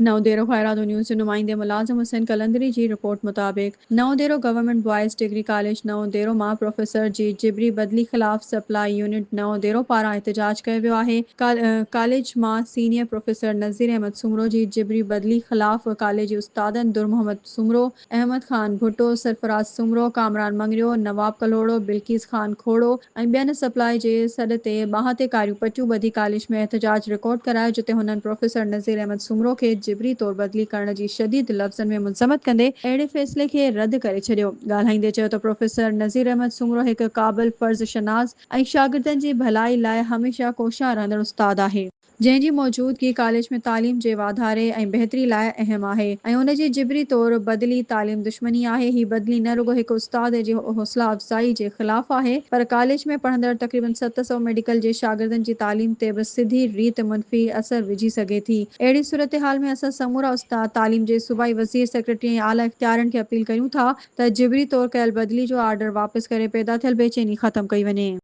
नवदेरो खैरात न्यूज़ जे नुमाइंदे मुलाज़िम हुसैन कलंदरी जी रिपोर्ट मुताबिक़ नवदेरो गवर्नमेंट बॉयज़ डिग्री कॉलेज नवदेरो मां प्रोफेसर जी जिबरी बदली ख़िलाफ़ सप्लाई यूनिट नवदेरो पारां एहतजाज कयो वियो आहे। कॉलेज मां सीनियर प्रोफेसर नज़ीर अहमद सुमरो जी जिबरी बदली ख़िलाफ़ कॉलेज जी उस्तादनि दुर मोहम्मद सुमरो, अहमद ख़ान भुट्टो, सरफराज सुमरो, कामरान मंगरियो, नवाब कलोड़ो, बिल्किस ख़ान खोड़ो ऐं ॿियनि सप्लाई जे सॾ ते बाहि ते कारियूं पटियूं ॿधी कॉलेज में एहतजाज रिकॉर्ड करायो, जिते हुननि प्रोफेसर नज़ीर अहमद सुमरो खे जिबरी तौर बदिली करण जी शदीद लफ़्ज़नि में मुंज़मत कंदे अहिड़े फ़ैसिले खे रद्द करे छॾियो। ॻाल्हाईंदे चयो त प्रोफेसर नज़ीर अहमद सुमरो हिकु क़ाबिल फ़र्ज़ शनाज़ ऐं शागिर्दनि जी भलाई लाइ हमेशह कोशियां रहंदड़ उस्तादु आहे, जंहिंजी मौजूदगी कॉलेज में तालीम जे वाधारे ऐं बहितरी लाइ अहम आहे ऐं उन जी जिबरी तौर बदिली तालीम दुश्मनी आहे। ही बदिली न रुगो हिकु उस्ताद जी हौसला अफ़ज़ाई जे ख़िलाफ़ आहे, पर कॉलेज में पढ़ंदड़ तक़रीबन 700 मेडिकल जे शागिर्दनि जी तालीम ते बि सिधी रीत मुनफ़ी असर विझी सघे थी। अहिड़ी सूरत-हाल में असां समूरा उस्ताद तालीम जे सूबाई वज़ीर सेक्रेटरी ऐं आला इख़्तियारनि खे अपील कयूं था त जिबरी तौर कयल बदिली जो आर्डर वापसि करे पैदा थियल बेचैनी ख़तमु कई वञे।